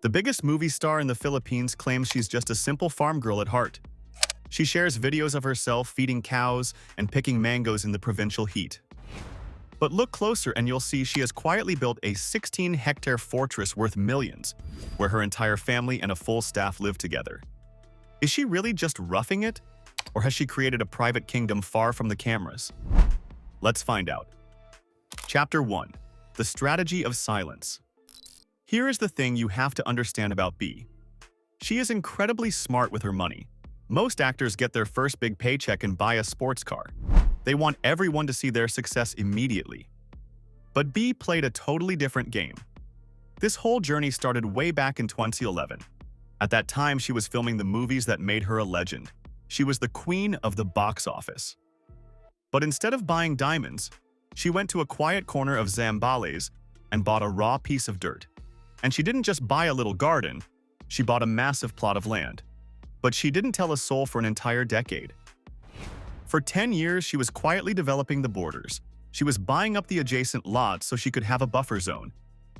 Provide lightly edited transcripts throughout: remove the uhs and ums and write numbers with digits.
The biggest movie star in the Philippines claims she's just a simple farm girl at heart. She shares videos of herself feeding cows and picking mangoes in the provincial heat. But look closer and you'll see she has quietly built a 16-hectare fortress worth millions, where her entire family and a full staff live together. Is she really just roughing it? Or has she created a private kingdom far from the cameras? Let's find out. Chapter 1. The Strategy of Silence. Here is the thing you have to understand about Bea. She is incredibly smart with her money. Most actors get their first big paycheck and buy a sports car. They want everyone to see their success immediately. But Bea played a totally different game. This whole journey started way back in 2011. At that time, she was filming the movies that made her a legend. She was the queen of the box office. But instead of buying diamonds, she went to a quiet corner of Zambales and bought a raw piece of dirt. And she didn't just buy a little garden, she bought a massive plot of land. But she didn't tell a soul for an entire decade. For 10 years, she was quietly developing the borders. She was buying up the adjacent lots so she could have a buffer zone.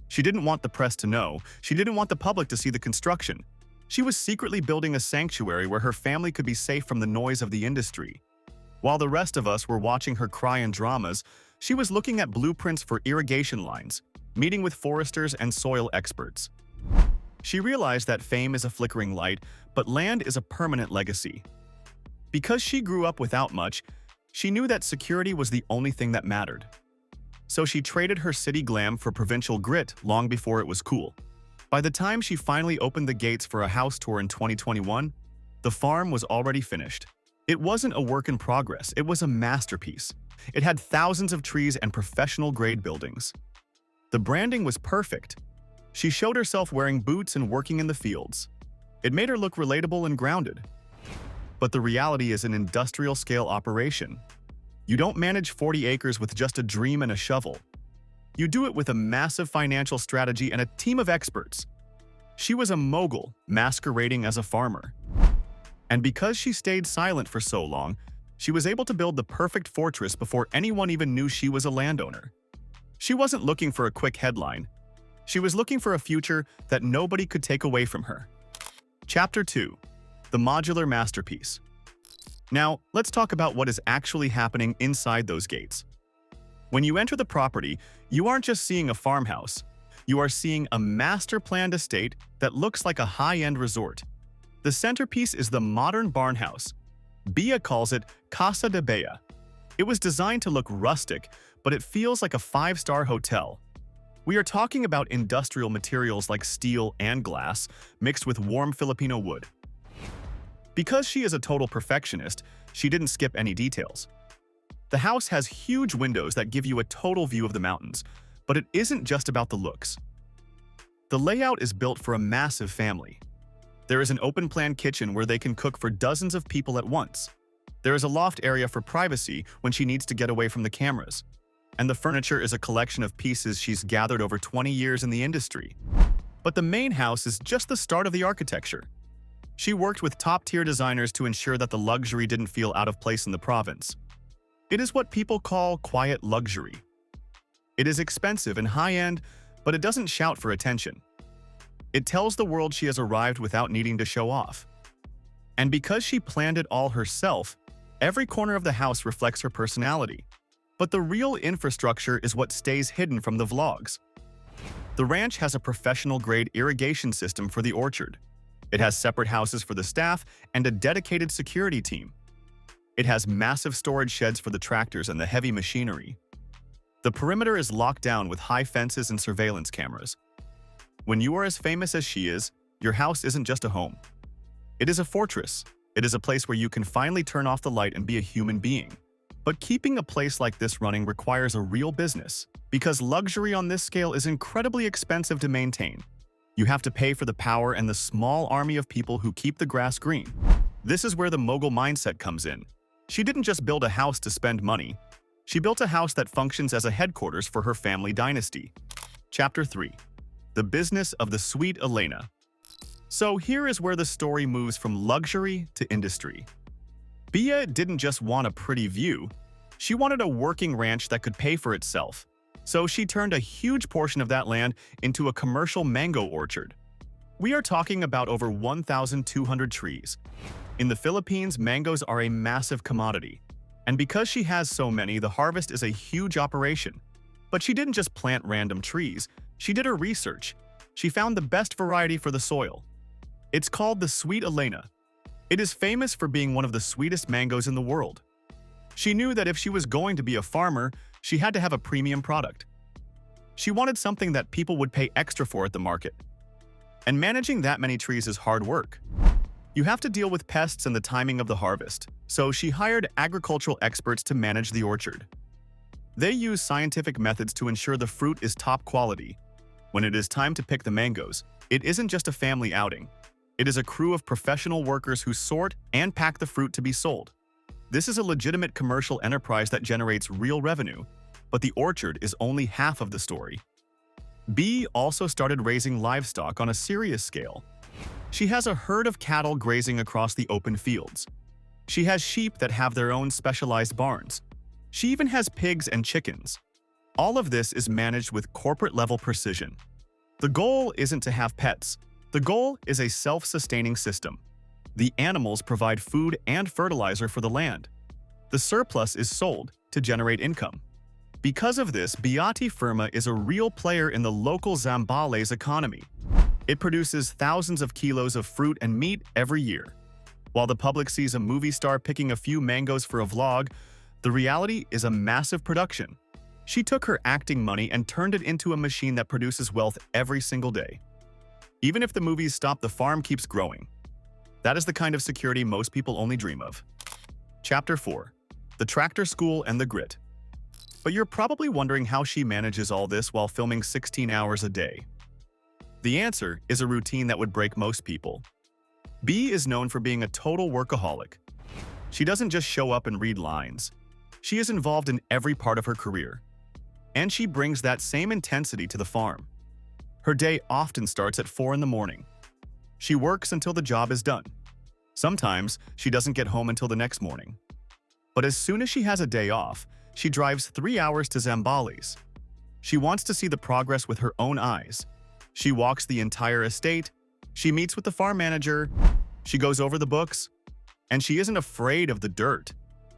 She didn't want the press to know. She didn't want the public to see the construction. She was secretly building a sanctuary where her family could be safe from the noise of the industry. While the rest of us were watching her cry in dramas, she was looking at blueprints for irrigation lines, meeting with foresters and soil experts. She realized that fame is a flickering light, but land is a permanent legacy. Because she grew up without much, she knew that security was the only thing that mattered. So she traded her city glam for provincial grit long before it was cool. By the time she finally opened the gates for a house tour in 2021, the farm was already finished. It wasn't a work in progress, it was a masterpiece. It had thousands of trees and professional-grade buildings. The branding was perfect. She showed herself wearing boots and working in the fields. It made her look relatable and grounded. But the reality is an industrial-scale operation. You don't manage 40 acres with just a dream and a shovel. You do it with a massive financial strategy and a team of experts. She was a mogul, masquerading as a farmer. And because she stayed silent for so long, she was able to build the perfect fortress before anyone even knew she was a landowner. She wasn't looking for a quick headline. She was looking for a future that nobody could take away from her. Chapter 2. The Modular Masterpiece. Now, let's talk about what is actually happening inside those gates. When you enter the property, you aren't just seeing a farmhouse. You are seeing a master-planned estate that looks like a high-end resort. The centerpiece is the modern barn house. Bea calls it Casa de Bea. It was designed to look rustic, but it feels like a five-star hotel. We are talking about industrial materials like steel and glass, mixed with warm Filipino wood. Because she is a total perfectionist, she didn't skip any details. The house has huge windows that give you a total view of the mountains, but it isn't just about the looks. The layout is built for a massive family. There is an open-plan kitchen where they can cook for dozens of people at once. There is a loft area for privacy when she needs to get away from the cameras. And the furniture is a collection of pieces she's gathered over 20 years in the industry. But the main house is just the start of the architecture. She worked with top-tier designers to ensure that the luxury didn't feel out of place in the province. It is what people call quiet luxury. It is expensive and high-end, but it doesn't shout for attention. It tells the world she has arrived without needing to show off. And because she planned it all herself, every corner of the house reflects her personality. But the real infrastructure is what stays hidden from the vlogs. The ranch has a professional-grade irrigation system for the orchard. It has separate houses for the staff and a dedicated security team. It has massive storage sheds for the tractors and the heavy machinery. The perimeter is locked down with high fences and surveillance cameras. When you are as famous as she is, your house isn't just a home. It is a fortress. It is a place where you can finally turn off the light and be a human being. But keeping a place like this running requires a real business, because luxury on this scale is incredibly expensive to maintain. You have to pay for the power and the small army of people who keep the grass green. This is where the mogul mindset comes in. She didn't just build a house to spend money. She built a house that functions as a headquarters for her family dynasty. Chapter 3. The Business of the Sweet Elena. So here is where the story moves from luxury to industry. Bea didn't just want a pretty view. She wanted a working ranch that could pay for itself. So she turned a huge portion of that land into a commercial mango orchard. We are talking about over 1,200 trees. In the Philippines, mangoes are a massive commodity. And because she has so many, the harvest is a huge operation. But she didn't just plant random trees, she did her research. She found the best variety for the soil. It's called the Sweet Elena. It is famous for being one of the sweetest mangoes in the world. She knew that if she was going to be a farmer, she had to have a premium product. She wanted something that people would pay extra for at the market. And managing that many trees is hard work. You have to deal with pests and the timing of the harvest, so she hired agricultural experts to manage the orchard. They use scientific methods to ensure the fruit is top quality. When it is time to pick the mangoes, it isn't just a family outing. It is a crew of professional workers who sort and pack the fruit to be sold. This is a legitimate commercial enterprise that generates real revenue, but the orchard is only half of the story. Bea also started raising livestock on a serious scale. She has a herd of cattle grazing across the open fields. She has sheep that have their own specialized barns. She even has pigs and chickens. All of this is managed with corporate-level precision. The goal isn't to have pets. The goal is a self-sustaining system. The animals provide food and fertilizer for the land. The surplus is sold to generate income. Because of this, Beati Firma is a real player in the local Zambales economy. It produces thousands of kilos of fruit and meat every year. While the public sees a movie star picking a few mangoes for a vlog, the reality is a massive production. She took her acting money and turned it into a machine that produces wealth every single day. Even if the movies stop, the farm keeps growing. That is the kind of security most people only dream of. Chapter 4. The Tractor School and the Grit. But you're probably wondering how she manages all this while filming 16 hours a day. The answer is a routine that would break most people. Bea is known for being a total workaholic. She doesn't just show up and read lines. She is involved in every part of her career. And she brings that same intensity to the farm. Her day often starts at 4 in the morning. She works until the job is done. Sometimes she doesn't get home until the next morning. But as soon as she has a day off, she drives 3 hours to Zambales. She wants to see the progress with her own eyes. She walks the entire estate. She meets with the farm manager. She goes over the books. And she isn't afraid of the dirt.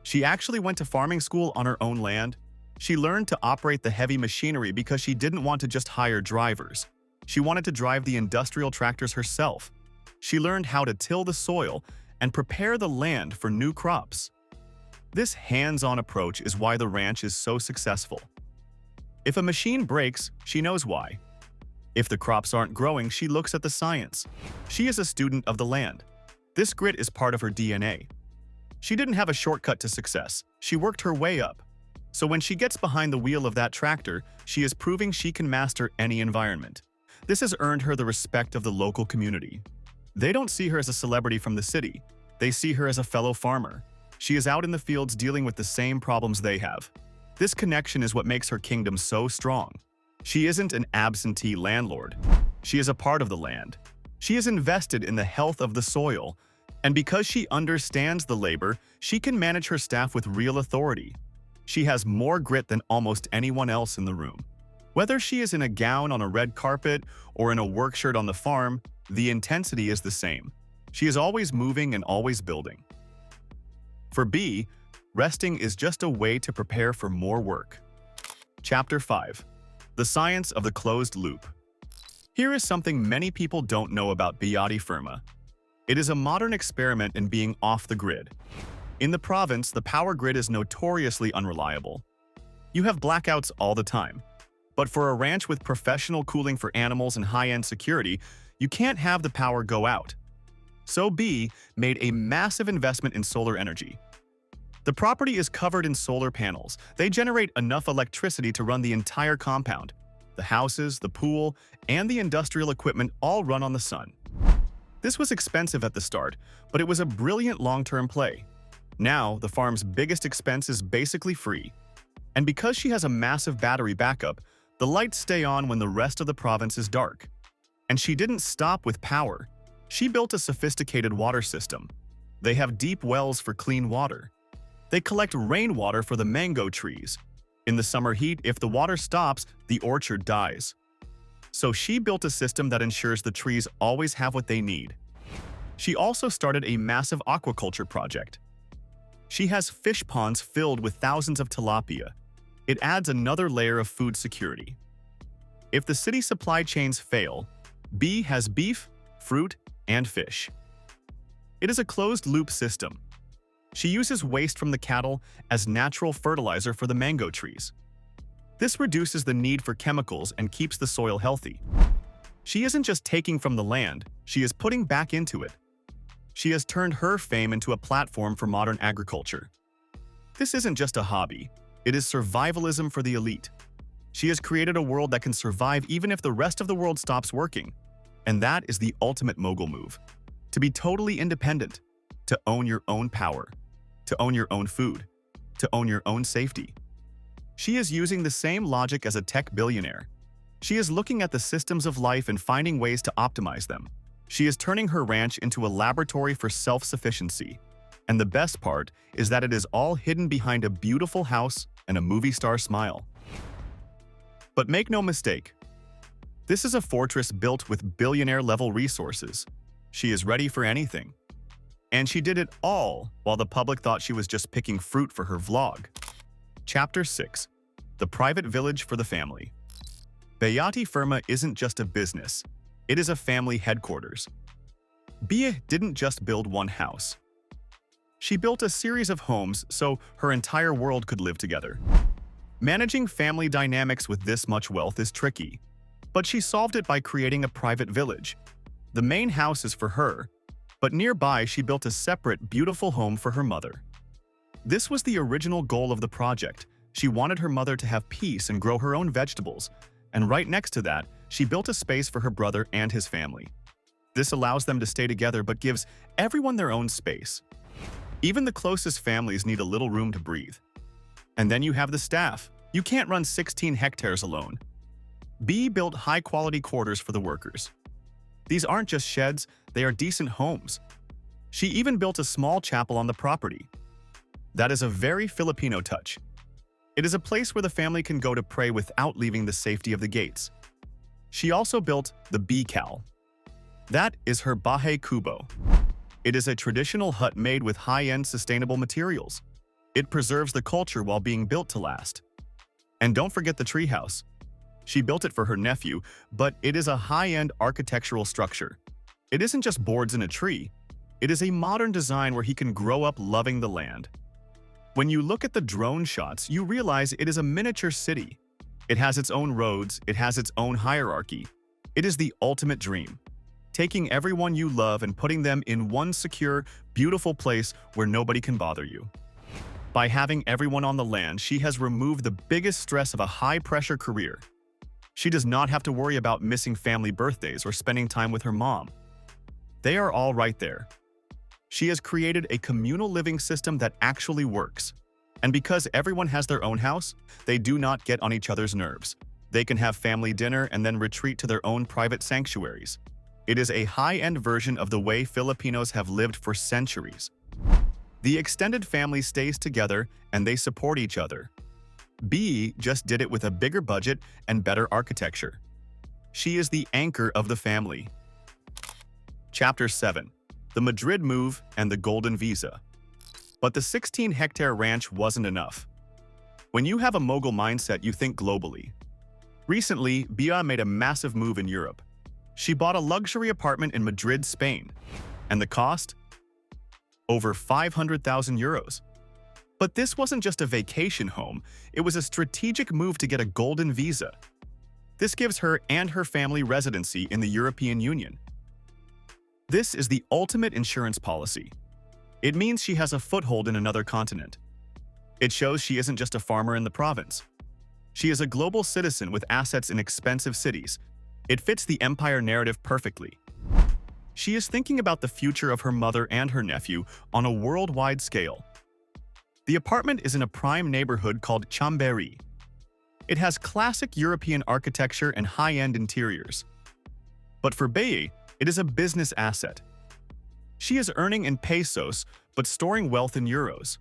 She actually went to farming school on her own land. She learned to operate the heavy machinery because she didn't want to just hire drivers. She wanted to drive the industrial tractors herself. She learned how to till the soil and prepare the land for new crops. This hands-on approach is why the ranch is so successful. If a machine breaks, she knows why. If the crops aren't growing, she looks at the science. She is a student of the land. This grit is part of her DNA. She didn't have a shortcut to success. She worked her way up. So when she gets behind the wheel of that tractor, she is proving she can master any environment. This has earned her the respect of the local community. They don't see her as a celebrity from the city. They see her as a fellow farmer. She is out in the fields dealing with the same problems they have. This connection is what makes her kingdom so strong. She isn't an absentee landlord. She is a part of the land. She is invested in the health of the soil. And because she understands the labor, she can manage her staff with real authority. She has more grit than almost anyone else in the room. Whether she is in a gown on a red carpet or in a work shirt on the farm, the intensity is the same. She is always moving and always building. For Bea, resting is just a way to prepare for more work. Chapter 5. The Science of the Closed Loop. Here is something many people don't know about Beati Firma. It is a modern experiment in being off the grid. In the province, the power grid is notoriously unreliable. You have blackouts all the time. But for a ranch with professional cooling for animals and high-end security, you can't have the power go out. So Bea made a massive investment in solar energy. The property is covered in solar panels. They generate enough electricity to run the entire compound. The houses, the pool, and the industrial equipment all run on the sun. This was expensive at the start, but it was a brilliant long-term play. Now, the farm's biggest expense is basically free. And because she has a massive battery backup, the lights stay on when the rest of the province is dark. And she didn't stop with power. She built a sophisticated water system. They have deep wells for clean water. They collect rainwater for the mango trees. In the summer heat, if the water stops, the orchard dies. So she built a system that ensures the trees always have what they need. She also started a massive aquaculture project. She has fish ponds filled with thousands of tilapia. It adds another layer of food security. If the city supply chains fail, Bea has beef, fruit, and fish. It is a closed-loop system. She uses waste from the cattle as natural fertilizer for the mango trees. This reduces the need for chemicals and keeps the soil healthy. She isn't just taking from the land, she is putting back into it. She has turned her fame into a platform for modern agriculture. This isn't just a hobby, it is survivalism for the elite. She has created a world that can survive even if the rest of the world stops working. And that is the ultimate mogul move. To be totally independent, to own your own power, to own your own food, to own your own safety. She is using the same logic as a tech billionaire. She is looking at the systems of life and finding ways to optimize them. She is turning her ranch into a laboratory for self-sufficiency. And the best part is that it is all hidden behind a beautiful house and a movie star smile. But make no mistake, this is a fortress built with billionaire-level resources. She is ready for anything. And she did it all while the public thought she was just picking fruit for her vlog. Chapter 6. The Private Village for the Family. Beati Firma isn't just a business, it is a family headquarters. Bea didn't just build one house. She built a series of homes so her entire world could live together. Managing family dynamics with this much wealth is tricky, but she solved it by creating a private village. The main house is for her, but nearby she built a separate, beautiful home for her mother. This was the original goal of the project. She wanted her mother to have peace and grow her own vegetables, and right next to that, she built a space for her brother and his family. This allows them to stay together but gives everyone their own space. Even the closest families need a little room to breathe. And then you have the staff. You can't run 16 hectares alone. Bea built high-quality quarters for the workers. These aren't just sheds, they are decent homes. She even built a small chapel on the property. That is a very Filipino touch. It is a place where the family can go to pray without leaving the safety of the gates. She also built the Bea. That is her bahay kubo. It is a traditional hut made with high-end sustainable materials. It preserves the culture while being built to last. And don't forget the treehouse. She built it for her nephew, but it is a high-end architectural structure. It isn't just boards in a tree. It is a modern design where he can grow up loving the land. When you look at the drone shots, you realize it is a miniature city. It has its own roads, it has its own hierarchy. It is the ultimate dream. Taking everyone you love and putting them in one secure, beautiful place where nobody can bother you. By having everyone on the land, she has removed the biggest stress of a high-pressure career. She does not have to worry about missing family birthdays or spending time with her mom. They are all right there. She has created a communal living system that actually works. And because everyone has their own house, they do not get on each other's nerves. They can have family dinner and then retreat to their own private sanctuaries. It is a high-end version of the way Filipinos have lived for centuries. The extended family stays together and they support each other. Bea just did it with a bigger budget and better architecture. She is the anchor of the family. Chapter 7. The Madrid Move and the Golden Visa. But the 16-hectare ranch wasn't enough. When you have a mogul mindset, you think globally. Recently, Bea made a massive move in Europe. She bought a luxury apartment in Madrid, Spain. And the cost? Over 500,000 euros. But this wasn't just a vacation home, it was a strategic move to get a golden visa. This gives her and her family residency in the European Union. This is the ultimate insurance policy. It means she has a foothold in another continent. It shows she isn't just a farmer in the province. She is a global citizen with assets in expensive cities. It fits the empire narrative perfectly. She is thinking about the future of her mother and her nephew on a worldwide scale. The apartment is in a prime neighborhood called Zambales. It has classic European architecture and high-end interiors. But for Bea, it is a business asset. She is earning in pesos but storing wealth in euros.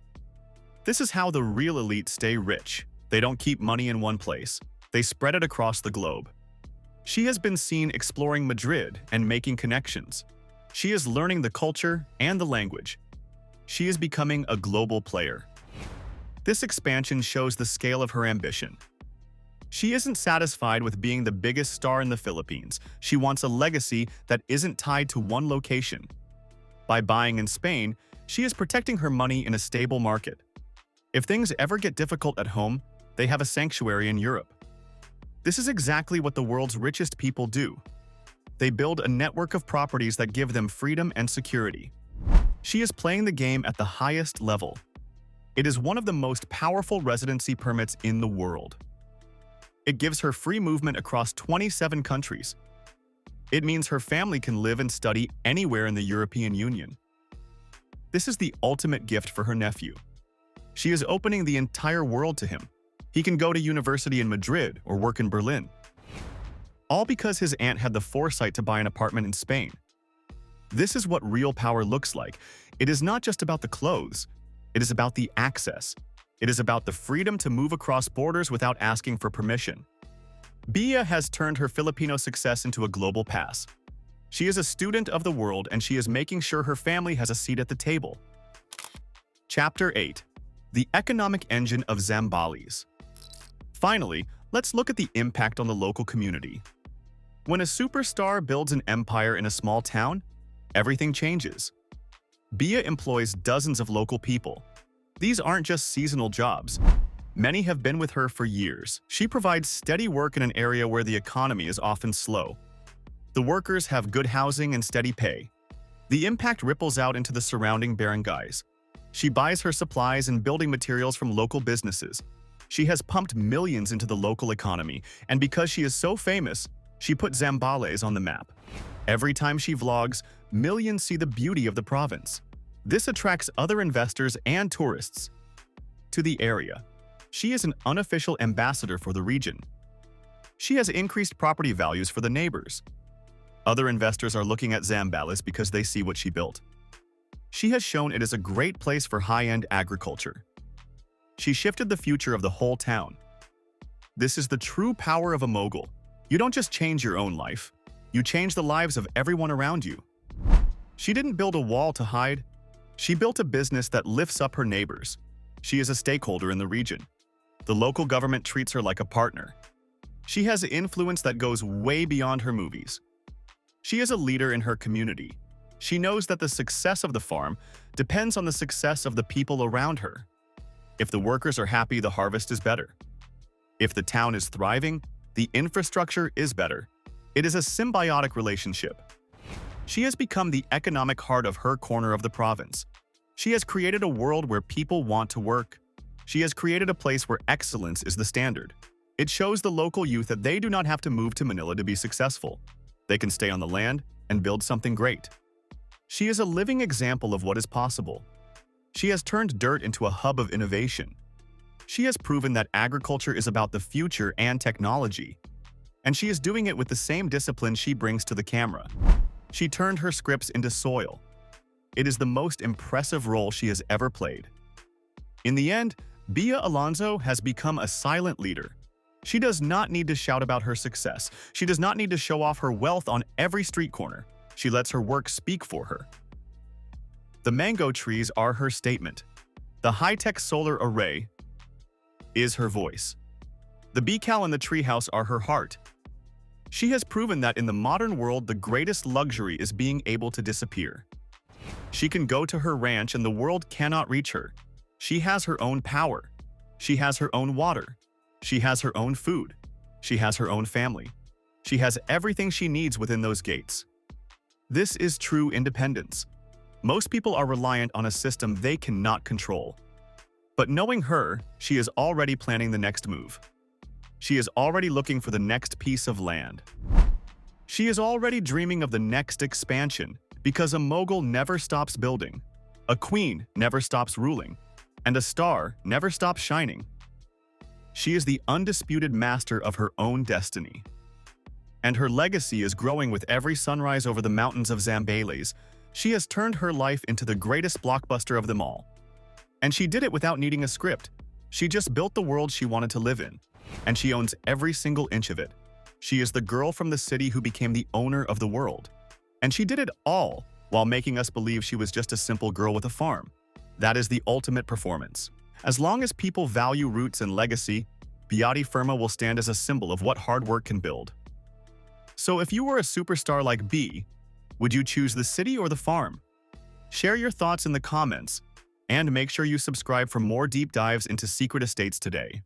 This is how the real elite stay rich. They don't keep money in one place. They spread it across the globe. She has been seen exploring Madrid and making connections. She is learning the culture and the language. She is becoming a global player. This expansion shows the scale of her ambition. She isn't satisfied with being the biggest star in the Philippines. She wants a legacy that isn't tied to one location. By buying in Spain, she is protecting her money in a stable market. If things ever get difficult at home, they have a sanctuary in Europe. This is exactly what the world's richest people do. They build a network of properties that give them freedom and security. She is playing the game at the highest level. It is one of the most powerful residency permits in the world. It gives her free movement across 27 countries. It means her family can live and study anywhere in the European Union. This is the ultimate gift for her nephew. She is opening the entire world to him. He can go to university in Madrid or work in Berlin. All because his aunt had the foresight to buy an apartment in Spain. This is what real power looks like. It is not just about the clothes. It is about the access. It is about the freedom to move across borders without asking for permission. Bea has turned her Filipino success into a global pass. She is a student of the world and she is making sure her family has a seat at the table. Chapter 8. The Economic Engine of Zambales. Finally, let's look at the impact on the local community. When a superstar builds an empire in a small town, everything changes. Bea employs dozens of local people. These aren't just seasonal jobs. Many have been with her for years. She provides steady work in an area where the economy is often slow. The workers have good housing and steady pay. The impact ripples out into the surrounding barangays. She buys her supplies and building materials from local businesses. She has pumped millions into the local economy, and because she is so famous, she put Zambales on the map. Every time she vlogs, millions see the beauty of the province. This attracts other investors and tourists to the area. She is an unofficial ambassador for the region. She has increased property values for the neighbors. Other investors are looking at Zambales because they see what she built. She has shown it is a great place for high-end agriculture. She shifted the future of the whole town. This is the true power of a mogul. You don't just change your own life. You change the lives of everyone around you. She didn't build a wall to hide. She built a business that lifts up her neighbors. She is a stakeholder in the region. The local government treats her like a partner. She has influence that goes way beyond her movies. She is a leader in her community. She knows that the success of the farm depends on the success of the people around her. If the workers are happy, the harvest is better. If the town is thriving, the infrastructure is better. It is a symbiotic relationship. She has become the economic heart of her corner of the province. She has created a world where people want to work. She has created a place where excellence is the standard. It shows the local youth that they do not have to move to Manila to be successful. They can stay on the land and build something great. She is a living example of what is possible. She has turned dirt into a hub of innovation. She has proven that agriculture is about the future and technology. And she is doing it with the same discipline she brings to the camera. She turned her scripts into soil. It is the most impressive role she has ever played. In the end, Bea Alonzo has become a silent leader. She does not need to shout about her success. She does not need to show off her wealth on every street corner. She lets her work speak for her. The mango trees are her statement. The high-tech solar array is her voice. The becal and the treehouse are her heart. She has proven that in the modern world, the greatest luxury is being able to disappear. She can go to her ranch and the world cannot reach her. She has her own power. She has her own water. She has her own food. She has her own family. She has everything she needs within those gates. This is true independence. Most people are reliant on a system they cannot control. But knowing her, she is already planning the next move. She is already looking for the next piece of land. She is already dreaming of the next expansion, because a mogul never stops building, a queen never stops ruling, and a star never stops shining. She is the undisputed master of her own destiny. And her legacy is growing with every sunrise over the mountains of Zambales. She has turned her life into the greatest blockbuster of them all. And she did it without needing a script. She just built the world she wanted to live in, and she owns every single inch of it. She is the girl from the city who became the owner of the world. And she did it all while making us believe she was just a simple girl with a farm. That is the ultimate performance. As long as people value roots and legacy, Beati Firma will stand as a symbol of what hard work can build. So if you were a superstar like Bea, would you choose the city or the farm? Share your thoughts in the comments, and make sure you subscribe for more deep dives into secret estates today.